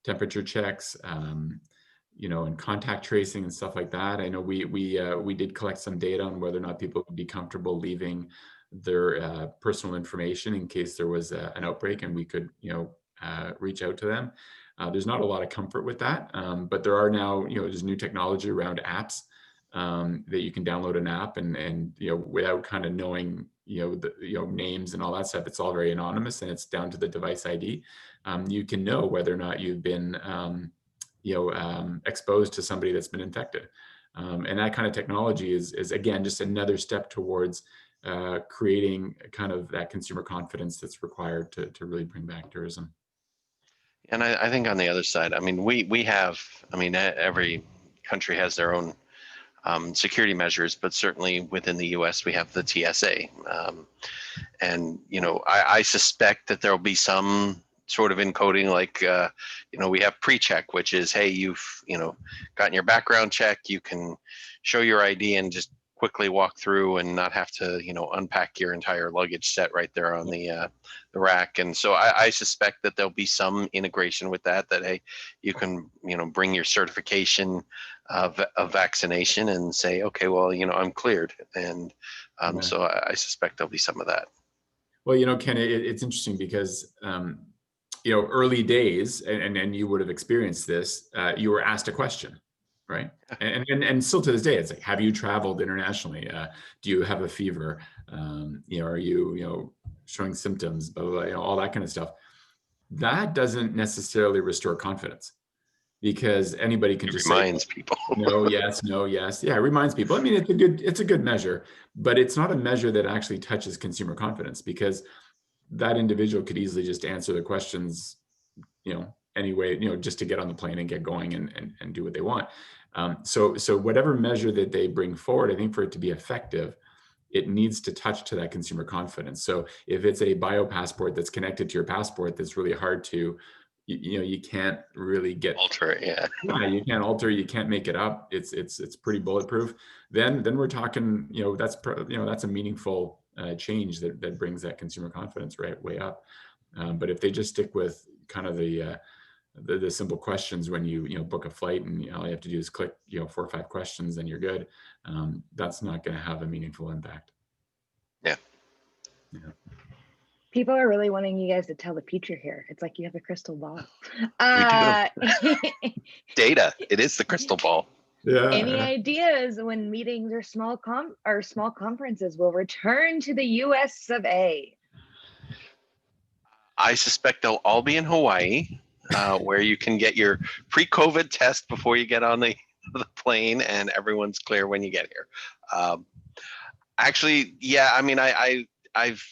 temperature checks, and contact tracing and stuff like that. I know we did collect some data on whether or not people would be comfortable leaving their personal information in case there was an outbreak, and we could, reach out to them. There's not a lot of comfort with that, but there are now, there's new technology around apps that you can download an app and without kind of knowing, names and all that stuff. It's all very anonymous and it's down to the device ID. You can know whether or not you've been exposed to somebody that's been infected. And that kind of technology is again, just another step towards creating kind of that consumer confidence that's required to really bring back tourism. And I think on the other side, I mean, we have, every country has their own security measures, but certainly within the US, we have the TSA. And I suspect that there'll be some sort of encoding, like, we have pre-check, which is, hey, you've, gotten your background check, you can show your ID and just quickly walk through and not have to, unpack your entire luggage set right there on the rack. And so I suspect that there'll be some integration with that, hey, you can, bring your certification of vaccination and say, okay, well, I'm cleared. And so I suspect there'll be some of that. Well, Ken, it's interesting because, early days, and you would have experienced this, you were asked a question, right? And still to this day, it's like, have you traveled internationally? Do you have a fever? Are you, showing symptoms, blah, blah, blah, all that kind of stuff. That doesn't necessarily restore confidence because anybody can just reminds say, people. No, yes, no, yes. Yeah, it reminds people. I mean, it's a good measure, but it's not a measure that actually touches consumer confidence because that individual could easily just answer the questions, anyway, just to get on the plane and get going and do what they want. So whatever measure that they bring forward, I think for it to be effective, it needs to touch to that consumer confidence. So if it's a bio passport that's connected to your passport, that's really hard to, you can't really alter it. Yeah, you can't alter, you can't make it up. It's pretty bulletproof. Then we're talking, that's a meaningful change that brings that consumer confidence way up. But if they just stick with kind of the simple questions when you book a flight, and all you have to do is click 4 or 5 questions, then you're good. That's not going to have a meaningful impact. Yeah. People are really wanting you guys to tell the future here. It's like you have a crystal ball. We do. Data. It is the crystal ball. Yeah. Any ideas when meetings or small conferences will return to the US of A? I suspect they'll all be in Hawaii, where you can get your pre-COVID test before you get on the plane, and everyone's clear when you get here. Actually, yeah, I mean, I've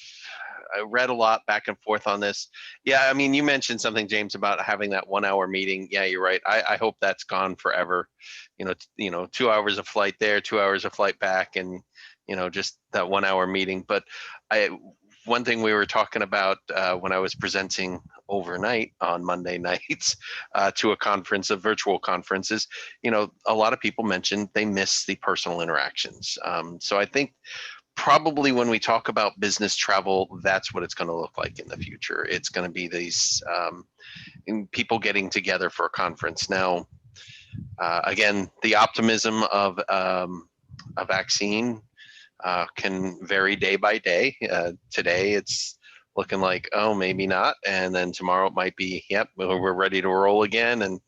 read a lot back and forth on this. Yeah, I mean, you mentioned something, James, about having that 1 hour meeting. Yeah, you're right. I hope that's gone forever. 2 hours of flight there, 2 hours of flight back, and just that 1 hour meeting. But one thing we were talking about when I was presenting overnight on Monday nights to a conference, of virtual conferences, a lot of people mentioned they miss the personal interactions. So I think probably when we talk about business travel, that's what it's going to look like in the future. It's going to be these people getting together for a conference. Now, again, the optimism of a vaccine can vary day by day. Today it's looking like, oh, maybe not. And then tomorrow it might be, yep, we're ready to roll again. And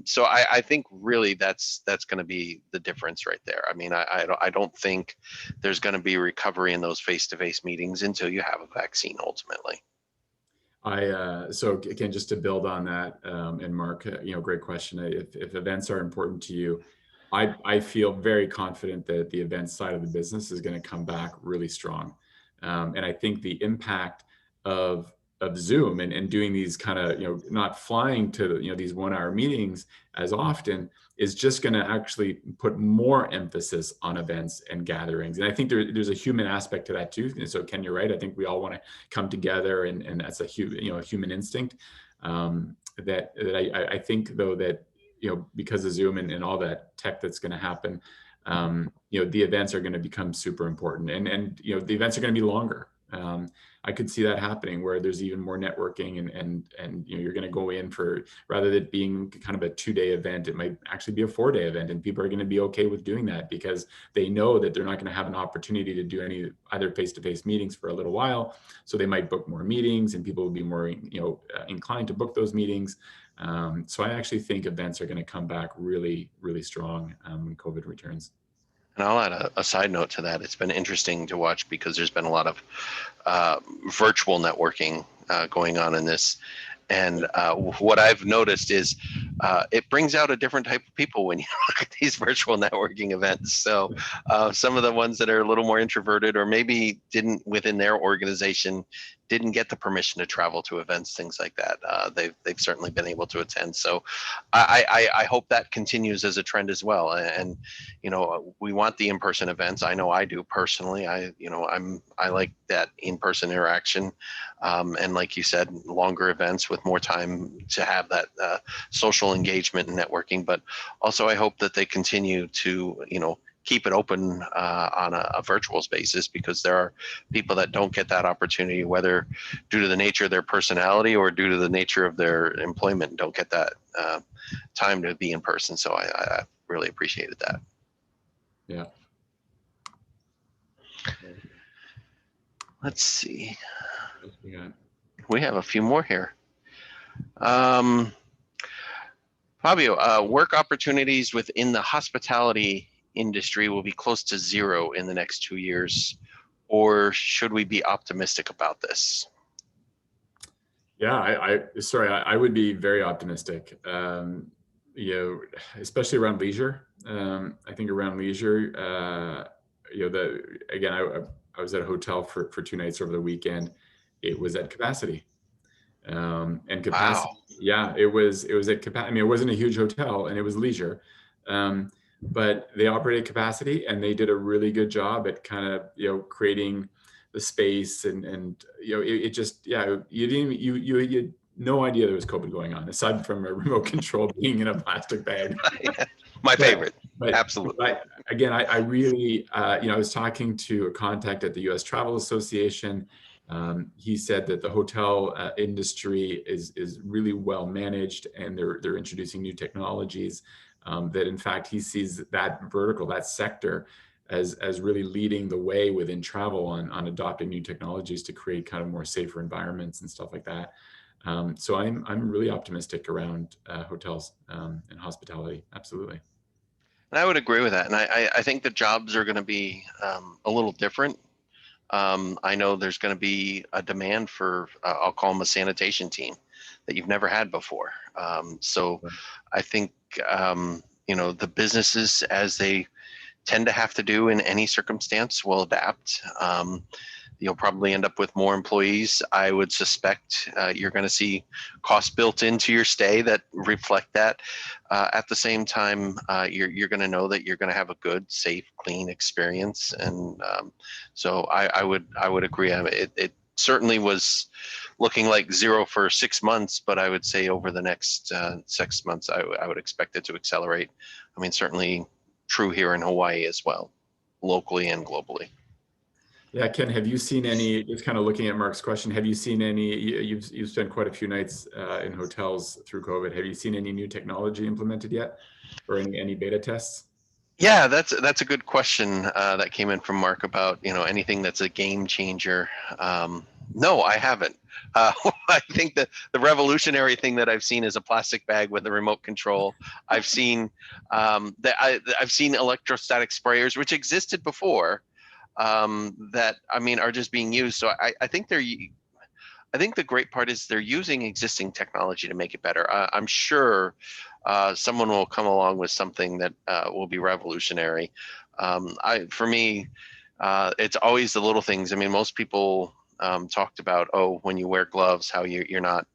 so I think really that's going to be the difference right there. I mean, I don't think there's going to be recovery in those face-to-face meetings until you have a vaccine ultimately. So again, just to build on that, and Mark, great question. If events are important to you, I feel very confident that the events side of the business is going to come back really strong. And I think the impact of Zoom and doing these kind of, not flying to, these 1 hour meetings as often is just going to actually put more emphasis on events and gatherings. And I think there's a human aspect to that too. And so Ken, you're right. I think we all want to come together, and that's a human instinct. That I think though that, because of Zoom and all that tech that's going to happen, the events are going to become super important, and the events are going to be longer. I could see that happening where there's even more networking, and you're going to go in for, rather than being kind of a 2-day event, it might actually be a 4-day event, and people are going to be okay with doing that because they know that they're not going to have an opportunity to do any other face-to-face meetings for a little while. So they might book more meetings, and people will be more inclined to book those meetings. So I actually think events are going to come back really, really strong when COVID returns. And I'll add a side note to that. It's been interesting to watch because there's been a lot of virtual networking going on in this. And what I've noticed is it brings out a different type of people when you look at these virtual networking events. So some of the ones that are a little more introverted, or maybe didn't within their organization, didn't get the permission to travel to events, things like that. They've certainly been able to attend. So I hope that continues as a trend as well. And we want the in-person events. I know I do personally. I like that in-person interaction. And like you said, longer events with more time to have that social engagement and networking. But also I hope that they continue to, keep it open on a virtual basis, because there are people that don't get that opportunity, whether due to the nature of their personality or due to the nature of their employment, don't get that time to be in person. So I really appreciated that. Yeah. Let's see. Yeah. We have a few more here. Fabio, work opportunities within the hospitality industry will be close to zero in the next 2 years, or should we be optimistic about this? Yeah, I would be very optimistic. Especially around leisure. I think around leisure, I was at a hotel for 2 nights over the weekend. It was at capacity. And capacity, Wow. yeah, it was at capacity. I mean, it wasn't a huge hotel, and it was leisure, but they operated capacity, and they did a really good job at kind of creating the space, and it just, yeah, you had no idea there was COVID going on aside from a remote control being in a plastic bag. My favorite. But Absolutely. again, I really, I was talking to a contact at the U.S. Travel Association. He said that the hotel industry is really well managed, and they're introducing new technologies. That in fact he sees that vertical, that sector, as really leading the way within travel on adopting new technologies to create kind of more safer environments and stuff like that. So I'm really optimistic around hotels and hospitality. Absolutely. And I would agree with that. And I think the jobs are going to be a little different. I know there's going to be a demand for, I'll call them a sanitation team that you've never had before. So I think, the businesses, as they tend to have to do in any circumstance, will adapt. You'll probably end up with more employees. I would suspect you're going to see costs built into your stay that reflect that. At the same time, you're going to know that you're going to have a good, safe, clean experience. And so I would agree. It certainly was looking like zero for 6 months, but I would say over the next 6 months, I would expect it to accelerate. I mean, certainly true here in Hawaii as well, locally and globally. Yeah, Ken, have you seen any, just kind of looking at Mark's question, have you seen any, you've spent quite a few nights in hotels through COVID. Have you seen any new technology implemented yet, or any beta tests? Yeah, that's a good question that came in from Mark about, anything that's a game changer. No, I haven't. I think that the revolutionary thing that I've seen is a plastic bag with a remote control. I've seen I've seen electrostatic sprayers, which existed before, that are just being used. So I think I think the great part is they're using existing technology to make it better. I'm sure someone will come along with something that will be revolutionary. For me, it's always the little things. I mean, most people talked about, when you wear gloves, how you're not,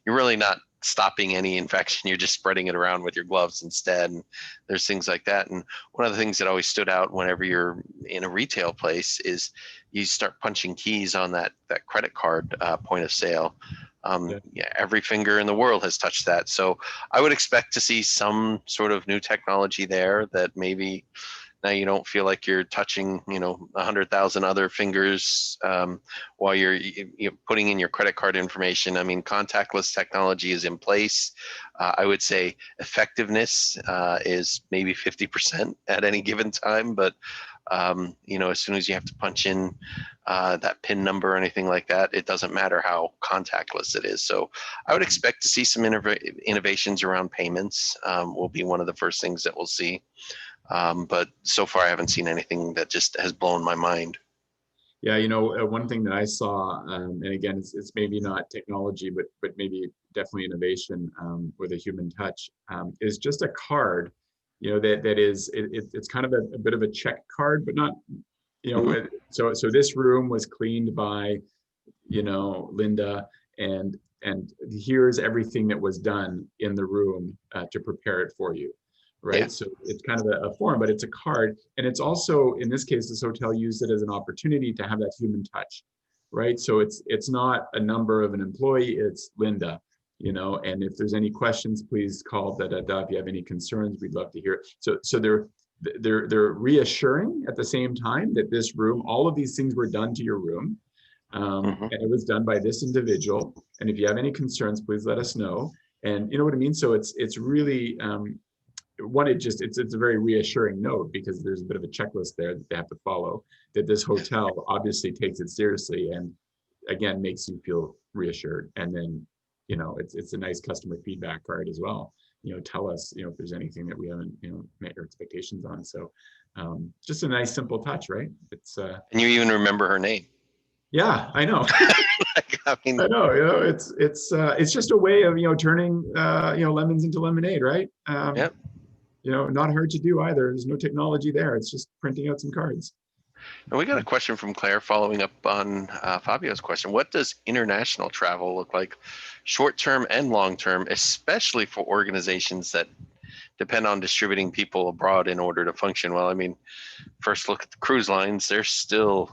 you're really not stopping any infection. You're just spreading it around with your gloves instead. And there's things like that. And one of the things that always stood out whenever you're in a retail place is you start punching keys on that credit card point of sale. Every finger in the world has touched that. So I would expect to see some sort of new technology there that maybe now you don't feel like you're touching, 100,000 other fingers while you're putting in your credit card information. I mean, contactless technology is in place. I would say effectiveness is maybe 50% at any given time, but as soon as you have to punch in that PIN number or anything like that, it doesn't matter how contactless it is. So I would expect to see some innovations around payments. Will be one of the first things that we'll see. But so far, I haven't seen anything that just has blown my mind. Yeah, one thing that I saw, and again, it's maybe not technology, but maybe definitely innovation with a human touch, is just a card, that is, it's kind of a bit of a check card, but not, so this room was cleaned by, Linda, and here's everything that was done in the room to prepare it for you. Right. Yeah. So it's kind of a form, but it's a card. And it's also, in this case, this hotel used it as an opportunity to have that human touch. Right. So it's not a number of an employee, it's Linda, and if there's any questions, please call if you have any concerns, we'd love to hear it. So they're reassuring at the same time that this room, all of these things were done to your room. And it was done by this individual. And if you have any concerns, please let us know. And you know what I mean? So it's really, it's a very reassuring note, because there's a bit of a checklist there that they have to follow, that this hotel obviously takes it seriously, and again makes you feel reassured. And then it's a nice customer feedback card as well. Tell us if there's anything that we haven't met your expectations on. So just a nice simple touch, right? It's and you even remember her name. Yeah, I know. I know. It's just a way of turning lemons into lemonade, right? Yep. Not hard to do either. There's no technology there. It's just printing out some cards. And we got a question from Claire following up on Fabio's question. What does international travel look like, short-term and long-term, especially for organizations that depend on distributing people abroad in order to function well? I mean, first look at the cruise lines. They're still,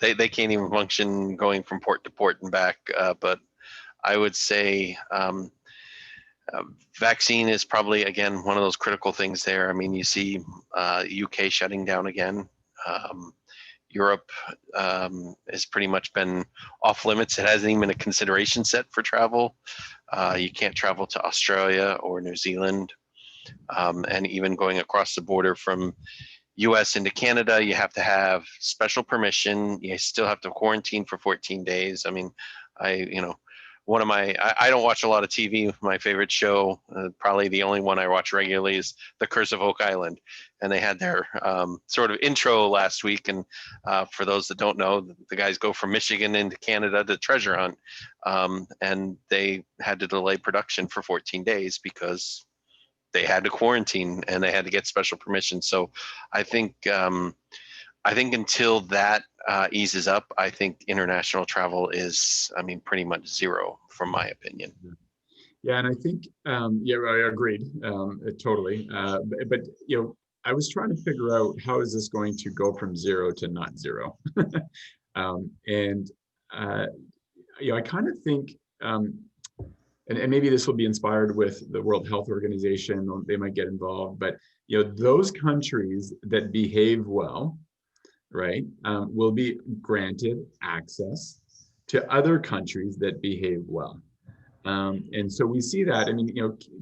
they can't even function going from port to port and back. But I would say, Vaccine is probably, again, one of those critical things there. I mean, you see UK shutting down again. Europe has pretty much been off limits. It hasn't even been a consideration set for travel. You can't travel to Australia or New Zealand. And even going across the border from US into Canada, you have to have special permission. You still have to quarantine for 14 days. I mean, I don't watch a lot of TV. My favorite show, probably the only one I watch regularly, is The Curse of Oak Island. And they had their sort of intro last week. And for those that don't know, the guys go from Michigan into Canada to treasure hunt. And they had to delay production for 14 days because they had to quarantine and they had to get special permission. So I think until that eases up, I think international travel is, pretty much zero, from my opinion. Yeah, and I think, yeah, I agreed, totally. But I was trying to figure out how is this going to go from zero to not zero, I kind of think, and maybe this will be inspired with the World Health Organization. They might get involved, but those countries that behave well, right, will be granted access to other countries that behave well. And so we see that. I mean,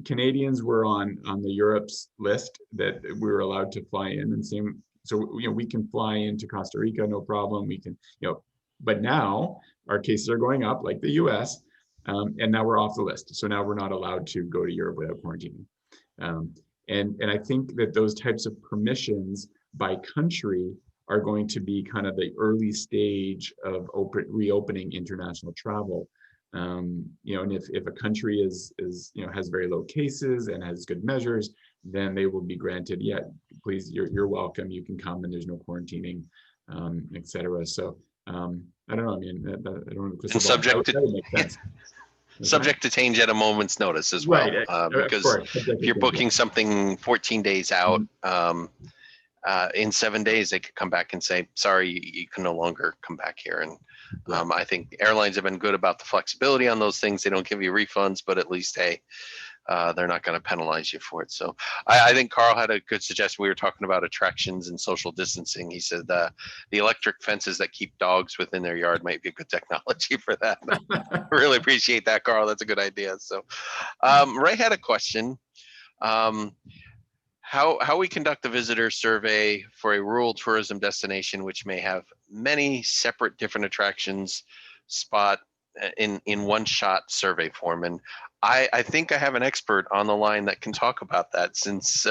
Canadians were on the Europe's list that we were allowed to fly in, and same. So we can fly into Costa Rica, no problem. We can, but now our cases are going up, like the U.S., and now we're off the list. So now we're not allowed to go to Europe without quarantining. And I think that those types of permissions by country are going to be kind of the early stage of reopening international travel. And if a country is has very low cases and has good measures, then they will be granted, yeah, please, you're welcome, you can come, and there's no quarantining, etc. So I don't know. I mean, I don't know. And subject to change at a moment's notice as well, right? Because if you're booking something 14 days out, in 7 days they could come back and say, sorry, you can no longer come back here. And I think airlines have been good about the flexibility on those things. They don't give you refunds, but at least, hey, they're not going to penalize you for it. So I think Carl had a good suggestion. We were talking about attractions and social distancing. He said the electric fences that keep dogs within their yard might be a good technology for that. I really appreciate that, Carl. That's a good idea. So Ray had a question. How we conduct a visitor survey for a rural tourism destination, which may have many separate different attractions spot in one shot survey form. And I think I have an expert on the line that can talk about that, since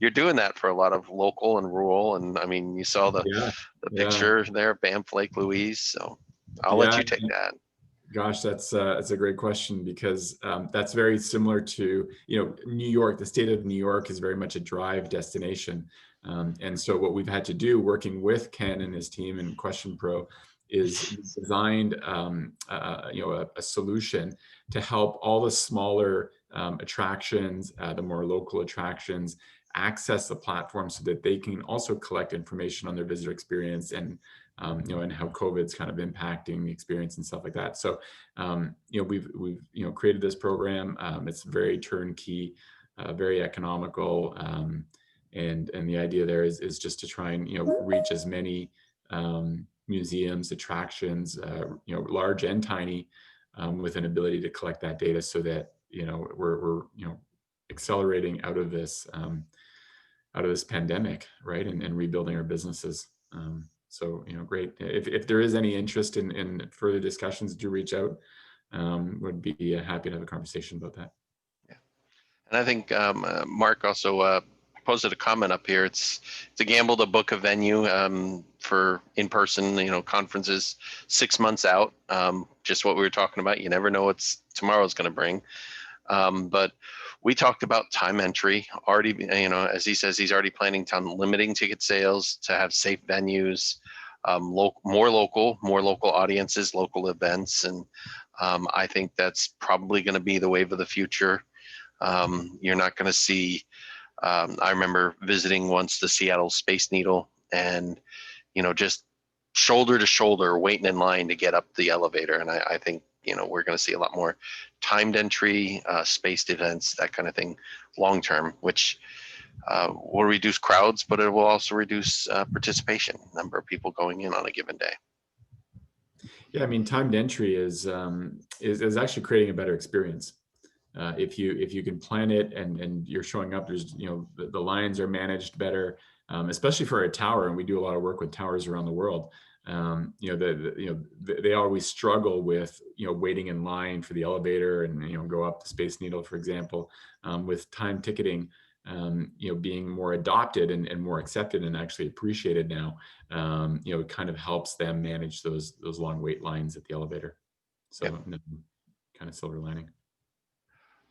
you're doing that for a lot of local and rural. And I mean, you saw the picture there, Banff, Lake Louise. So I'll let you take that. Gosh, that's a great question, because that's very similar to, New York. The state of New York is very much a drive destination. And so what we've had to do, working with Ken and his team in QuestionPro, is designed a solution to help all the smaller attractions, the more local attractions, access the platform so that they can also collect information on their visitor experience and and how COVID's kind of impacting the experience and stuff like that. So we've created this program. It's very turnkey, very economical, and the idea there is just to try and reach as many museums, attractions, large and tiny, with an ability to collect that data, so that we're accelerating out of this pandemic, right, and rebuilding our businesses. So great. If there is any interest in further discussions, do reach out. Would be happy to have a conversation about that. Yeah, and I think Mark also posted a comment up here. It's a gamble to book a venue for in-person, conferences 6 months out. Just what we were talking about. You never know what tomorrow's going to bring. But we talked about time entry already. As he says, he's already planning on limiting ticket sales to have safe venues, more local audiences, local events, and I think that's probably going to be the wave of the future. You're not going to see. I remember visiting once the Seattle Space Needle, and just shoulder to shoulder waiting in line to get up the elevator. And I think we're going to see a lot more timed entry, spaced events, that kind of thing, long term, which will reduce crowds, but it will also reduce participation, number of people going in on a given day. Yeah, I mean, timed entry is actually creating a better experience. If you can plan it and you're showing up, there's the lines are managed better, especially for a tower, and we do a lot of work with towers around the world. They always struggle with waiting in line for the elevator and go up the Space Needle, for example. With time ticketing, being more adopted and more accepted and actually appreciated now, it kind of helps them manage those long wait lines at the elevator. So kind of silver lining.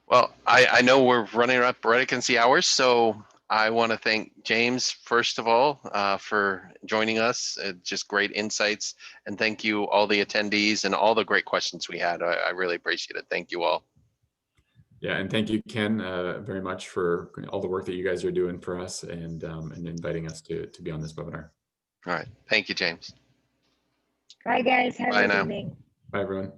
Well, I know we're running up right against the hours, so I want to thank James, first of all, for joining us. Just great insights. And thank you, all the attendees, and all the great questions we had. I really appreciate it. Thank you all. Yeah, and thank you, Ken, very much for all the work that you guys are doing for us and inviting us to be on this webinar. All right. Thank you, James. Bye, guys. Have a Bye good now. evening. Bye, everyone.